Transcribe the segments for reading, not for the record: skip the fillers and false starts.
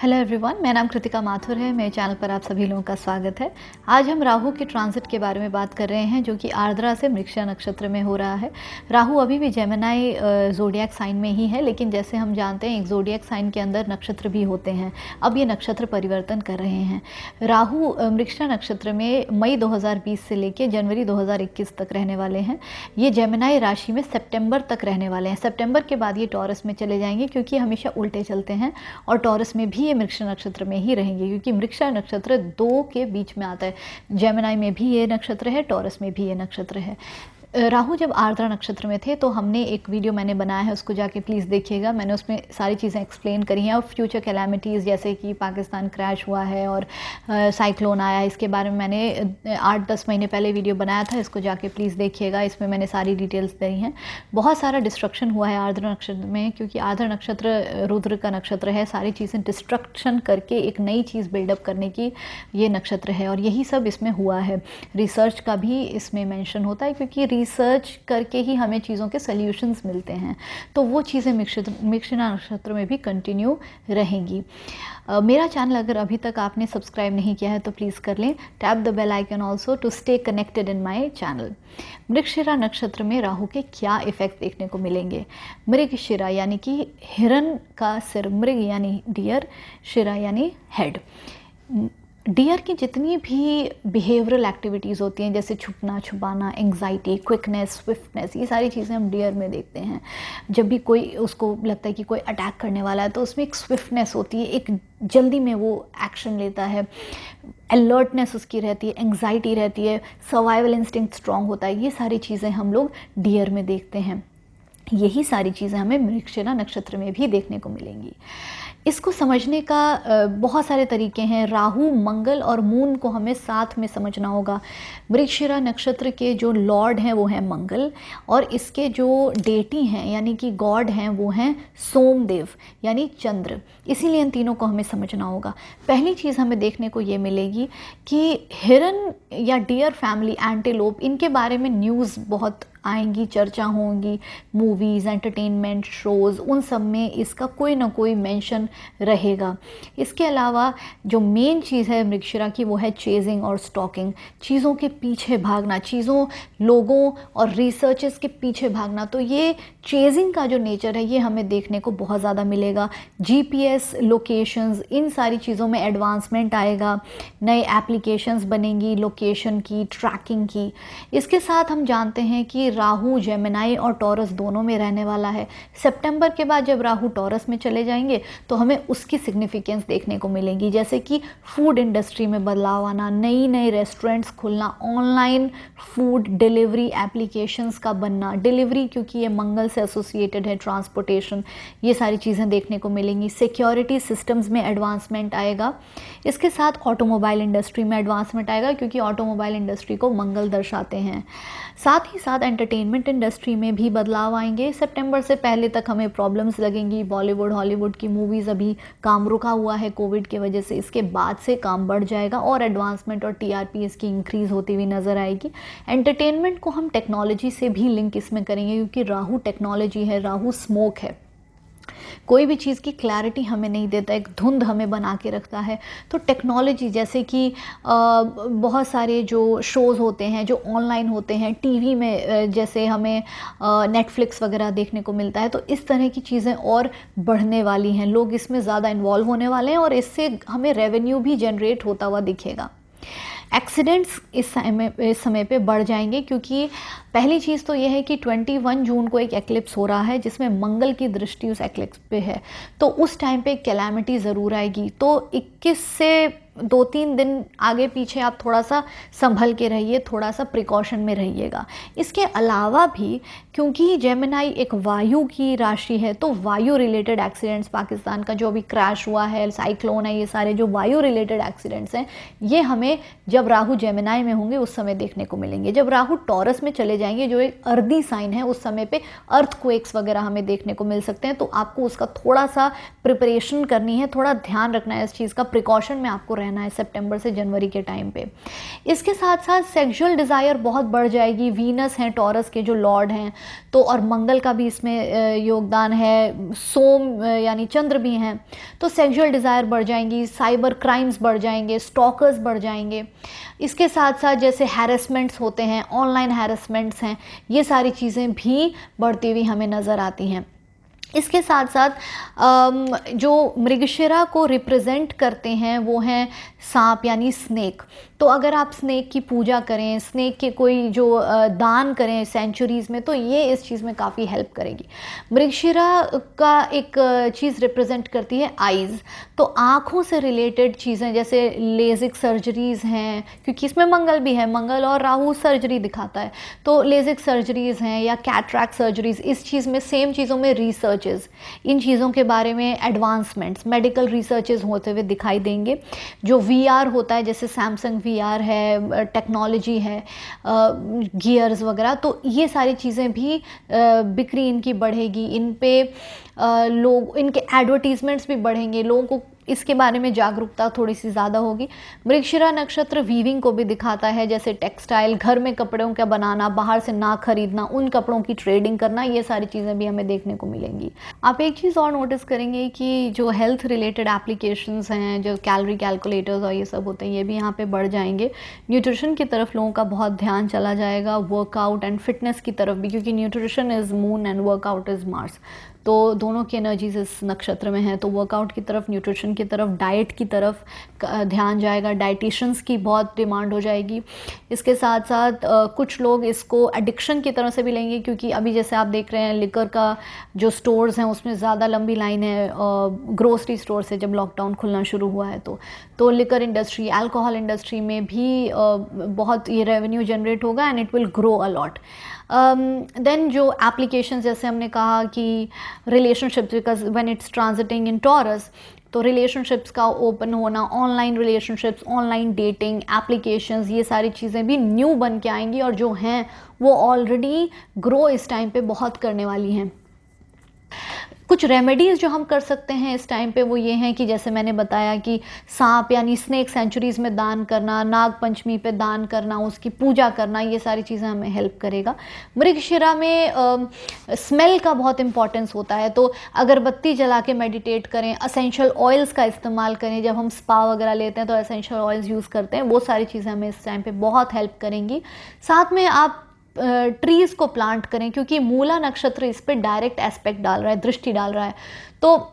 Hello everyone, मेरा नाम कृतिका माथुर है। मेरे चैनल पर आप सभी लोगों का स्वागत है। आज हम राहु के ट्रांजिट के बारे में बात कर रहे हैं, जो कि आर्द्रा से मृगशिरा नक्षत्र में हो रहा है। राहु अभी भी जेमिनी ज़ोडिएक साइन में ही है, लेकिन जैसे हम जानते हैं एक ज़ोडिएक साइन के अंदर नक्षत्र भी होते हैं। अब ये नक्षत्र परिवर्तन कर रहे हैं। राहु मृगशिरा नक्षत्र में मई 2020 से लेकर जनवरी 2021 तक रहने वाले हैं। ये जेमिनी राशि में सितंबर तक रहने वाले हैं। सितंबर के बाद ये टॉरस में चले जाएंगे, क्योंकि हमेशा उल्टे चलते हैं, और टॉरस में भी ये मृगशिरा नक्षत्र में ही रहेंगे, क्योंकि मृगशिरा नक्षत्र दो के बीच में आता है। जेमिनी में भी ये नक्षत्र है, टॉरस में भी ये नक्षत्र है। राहु जब आर्द्रा नक्षत्र में थे तो हमने एक वीडियो मैंने बनाया है, उसको जाके प्लीज़ देखिएगा। मैंने उसमें सारी चीज़ें एक्सप्लेन करी हैं, और फ्यूचर कैलामिटीज़ जैसे कि पाकिस्तान क्रैश हुआ है और साइक्लोन आया है, इसके बारे में मैंने 8-10 महीने पहले वीडियो बनाया था। इसको जाके प्लीज़ देखिएगा, इसमें मैंने सारी डिटेल्स दी हैं। बहुत सारा डिस्ट्रक्शन हुआ है आर्द्रा नक्षत्र में, क्योंकि आर्द्रा नक्षत्र रुद्र का नक्षत्र है। सारी चीज़ें डिस्ट्रक्शन करके एक नई चीज़ बिल्डअप करने की ये नक्षत्र है, और यही सब इसमें हुआ है। रिसर्च का भी इसमें मेंशन होता है, क्योंकि रिसर्च करके ही हमें चीज़ों के सॉल्यूशंस मिलते हैं। तो वो चीज़ें मृगशिरा नक्षत्र में भी कंटिन्यू रहेंगी। मेरा चैनल अगर अभी तक आपने सब्सक्राइब नहीं किया है तो प्लीज़ कर लें। Tap the bell icon also to stay connected in my channel. Mrigashira नक्षत्र में राहु के क्या इफ़ेक्ट देखने को मिलेंगे? मृगशिरा यानी कि हिरण का सिर, मृग यानी डियर, शिरा यानी हेड। डियर की जितनी भी बिहेवियरल एक्टिविटीज़ होती हैं, जैसे छुपना छुपाना, एंग्जाइटी, क्विकनेस, स्विफ्टनेस, ये सारी चीज़ें हम डियर में देखते हैं। जब भी कोई उसको लगता है कि कोई अटैक करने वाला है, तो उसमें एक स्विफ्टनेस होती है, एक जल्दी में वो एक्शन लेता है, अलर्टनेस उसकी रहती है, एंग्जाइटी रहती है, सर्वाइवल इंस्टिंक्ट स्ट्रॉन्ग होता है। ये सारी चीज़ें हम लोग डियर में देखते हैं। यही सारी चीज़ें हमें मृगशिरा नक्षत्र में भी देखने को मिलेंगी। इसको समझने का बहुत सारे तरीके हैं। राहु, मंगल और मून को हमें साथ में समझना होगा। मृगशिरा नक्षत्र के जो लॉर्ड हैं वो हैं मंगल, और इसके जो डेटी हैं यानी कि गॉड हैं वो हैं सोमदेव यानी चंद्र। इसीलिए इन तीनों को हमें समझना होगा। पहली चीज़ हमें देखने को ये मिलेगी कि हिरन या डियर फैमिली, एंटीलोप, इनके बारे में न्यूज़ बहुत आएंगी, चर्चा होंगी, मूवीज़, एंटरटेनमेंट शोज़, उन सब में इसका कोई ना कोई मेंशन रहेगा। इसके अलावा जो मेन चीज़ है मृगशिरा की वो है चेजिंग और स्टॉकिंग, चीज़ों के पीछे भागना, चीज़ों, लोगों और रिसर्चेस के पीछे भागना। तो ये चेजिंग का जो नेचर है ये हमें देखने को बहुत ज़्यादा मिलेगा। जीपीएस लोकेशंस, इन सारी चीज़ों में एडवांसमेंट आएगा, नए एप्लीकेशंस बनेंगी लोकेशन की, ट्रैकिंग की। इसके साथ हम जानते हैं कि राहु जेमिनी और टॉरस दोनों में रहने वाला है। सितंबर के बाद जब राहु टॉरस में चले जाएंगे तो हमें उसकी सिग्निफिकेंस देखने को मिलेंगी, जैसे कि फूड इंडस्ट्री में बदलाव आना, नई नई रेस्टोरेंट्स खुलना, ऑनलाइन फूड डिलीवरी एप्लीकेशंस का बनना, डिलीवरी क्योंकि ये मंगल से एसोसिएटेड है, ट्रांसपोर्टेशन, ये सारी चीज़ें देखने को मिलेंगी। सिक्योरिटी सिस्टम्स में एडवांसमेंट आएगा। इसके साथ ऑटोमोबाइल इंडस्ट्री में एडवांसमेंट आएगा, क्योंकि ऑटोमोबाइल इंडस्ट्री को मंगल दर्शाते हैं। साथ ही साथ एंटरटेनमेंट इंडस्ट्री में भी बदलाव आएंगे। सितंबर से पहले तक हमें प्रॉब्लम्स लगेंगी। बॉलीवुड, हॉलीवुड की मूवीज़ अभी काम रुका हुआ है कोविड की वजह से, इसके बाद से काम बढ़ जाएगा और एडवांसमेंट और टीआरपी इसकी इंक्रीज़ होती हुई नज़र आएगी। एंटरटेनमेंट को हम टेक्नोलॉजी से भी लिंक इसमें करेंगे, क्योंकि राहु टेक्नोलॉजी है, राहु स्मोक है। कोई भी चीज़ की क्लैरिटी हमें नहीं देता, एक धुंध हमें बना के रखता है। तो टेक्नोलॉजी, जैसे कि बहुत सारे जो शोज़ होते हैं जो ऑनलाइन होते हैं, टीवी में जैसे हमें नेटफ्लिक्स वगैरह देखने को मिलता है, तो इस तरह की चीज़ें और बढ़ने वाली हैं। लोग इसमें ज़्यादा इन्वॉल्व होने वाले हैं, और इससे हमें रेवेन्यू भी जनरेट होता हुआ दिखेगा। एक्सीडेंट्स इस समय पे बढ़ जाएंगे, क्योंकि पहली चीज़ तो यह है कि 21 जून को एक एक्लिप्स हो रहा है, जिसमें मंगल की दृष्टि उस एक्लिप्स पे है। तो उस टाइम पे कैलामिटी ज़रूर आएगी। तो 21 से 2-3 दिन आगे पीछे आप थोड़ा सा संभल के रहिए, थोड़ा सा प्रिकॉशन में रहिएगा। इसके अलावा भी क्योंकि जेमिनी एक वायु की राशि है, तो वायु रिलेटेड एक्सीडेंट्स, पाकिस्तान का जो अभी क्रैश हुआ है, साइक्लोन है, ये सारे जो वायु रिलेटेड एक्सीडेंट्स हैं, ये हमें जब राहु जेमिनी में होंगे उस समय देखने को मिलेंगे। जब राहु टॉरस में चले जाएंगे, जो एक अर्दी साइन है, उस समय पे अर्थक्वेक्स वगैरह हमें देखने को मिल सकते हैं। तो आपको उसका थोड़ा सा प्रिपरेशन करनी है, थोड़ा ध्यान रखना है इस चीज़ का, प्रिकॉशन में आपको रहना रहना है सितंबर से जनवरी के टाइम पे। इसके साथ साथ सेक्सुअल डिज़ायर बहुत बढ़ जाएगी। वीनस हैं टॉरस के जो लॉर्ड हैं, तो और मंगल का भी इसमें योगदान है, सोम यानी चंद्र भी हैं, तो सेक्सुअल डिज़ायर बढ़ जाएंगी, साइबर क्राइम्स बढ़ जाएंगे, स्टॉकर्स बढ़ जाएंगे। इसके साथ साथ जैसे हैरेसमेंट्स होते हैं, ऑनलाइन हैरेसमेंट्स हैं, ये सारी चीज़ें भी बढ़ती हुई हमें नज़र आती हैं। इसके साथ साथ जो मृगशिरा को रिप्रेजेंट करते हैं वो हैं सांप यानी स्नेक। तो अगर आप स्नेक की पूजा करें, स्नेक के कोई जो दान करें सेंचुरीज़ में, तो ये इस चीज़ में काफ़ी हेल्प करेगी। मृगशिरा का एक चीज़ रिप्रेजेंट करती है आइज़, तो आँखों से रिलेटेड चीज़ें जैसे लेज़िक सर्जरीज़ हैं, क्योंकि इसमें मंगल भी है, मंगल और राहु सर्जरी दिखाता है, तो लेज़िक सर्जरीज़ हैं या कैटरैक्ट सर्जरीज़, इस चीज़ में सेम चीज़ों में रिसर्चेज़, इन चीज़ों के बारे में एडवांसमेंट्स, मेडिकल रिसर्चेज़ होते हुए दिखाई देंगे। जो वीआर होता है, जैसे सैमसंग वीआर है, टेक्नोलॉजी है, गियर्स वगैरह, तो ये सारी चीज़ें भी बिक्री इनकी बढ़ेगी, इन पे लोग, इनके एडवर्टीजमेंट्स भी बढ़ेंगे, लोगों को इसके बारे में जागरूकता थोड़ी सी ज़्यादा होगी। मृगशिरा नक्षत्र वीविंग को भी दिखाता है, जैसे टेक्सटाइल, घर में कपड़ों का बनाना, बाहर से ना खरीदना, उन कपड़ों की ट्रेडिंग करना, ये सारी चीज़ें भी हमें देखने को मिलेंगी। आप एक चीज़ और नोटिस करेंगे कि जो हेल्थ रिलेटेड एप्लीकेशंस हैं, जो कैलोरी कैलकुलेटर्स और ये सब होते हैं, ये भी यहाँ पे बढ़ जाएंगे। न्यूट्रिशन की तरफ लोगों का बहुत ध्यान चला जाएगा, वर्कआउट एंड फिटनेस की तरफ भी, क्योंकि nutrition is moon and workout is Mars, तो दोनों की एनर्जीज इस नक्षत्र में है, तो वर्कआउट की तरफ, न्यूट्रिशन की तरफ, डाइट की तरफ ध्यान जाएगा, डाइटिशियंस की बहुत डिमांड हो जाएगी। इसके साथ साथ कुछ लोग इसको एडिक्शन की तरह से भी लेंगे, क्योंकि अभी जैसे आप देख रहे हैं लिकर का जो स्टोर्स हैं उसमें ज़्यादा लंबी लाइन है ग्रोसरी स्टोर से, जब लॉकडाउन खुलना शुरू हुआ है तो लिकर इंडस्ट्री, अल्कोहल इंडस्ट्री में भी बहुत ये रेवेन्यू जनरेट होगा and it will grow a lot. Then जो एप्लीकेशंस, जैसे हमने कहा कि relationships, because when it's transiting in Taurus, तो रिलेशनशिप्स का ओपन होना, online relationships, online dating applications, ये सारी चीज़ें भी न्यू बन के आएंगी, और जो हैं वो ऑलरेडी ग्रो इस टाइम पे बहुत करने वाली हैं। कुछ रेमेडीज़ जो हम कर सकते हैं इस टाइम पे वो ये हैं कि जैसे मैंने बताया कि सांप यानी स्नेक सेंचुरीज़ में दान करना, नाग पंचमी पे दान करना, उसकी पूजा करना, ये सारी चीज़ें हमें हेल्प करेगा। मृगशिरा में स्मेल का बहुत इंपॉर्टेंस होता है, तो अगरबत्ती जला के मेडिटेट करें, असेंशियल ऑयल्स का इस्तेमाल करें, जब हम स्पा वगैरह लेते हैं तो असेंशियल ऑयल्स यूज़ करते हैं, वो सारी चीज़ें हमें इस टाइम पर बहुत हेल्प करेंगी। साथ में आप ट्रीज़ को प्लांट करें, क्योंकि मूला नक्षत्र इस पे डायरेक्ट एस्पेक्ट डाल रहा है, दृष्टि डाल रहा है, तो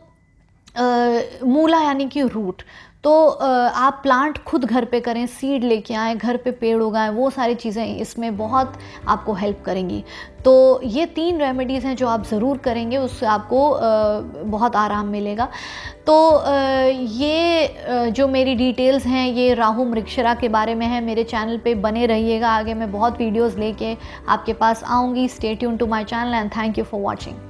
मूला यानी कि रूट, तो आप प्लांट खुद घर पे करें, सीड लेके आएँ, घर पे पेड़ उगाएं, वो सारी चीज़ें इसमें बहुत आपको हेल्प करेंगी। तो ये 3 रेमेडीज़ हैं जो आप ज़रूर करेंगे, उससे आपको बहुत आराम मिलेगा। तो ये जो मेरी डिटेल्स हैं ये राहु मृगशिरा के बारे में है। मेरे चैनल पे बने रहिएगा, आगे मैं बहुत वीडियोज़ लेके आपके पास आऊँगी। Stay tune to my channel and thank you for watching.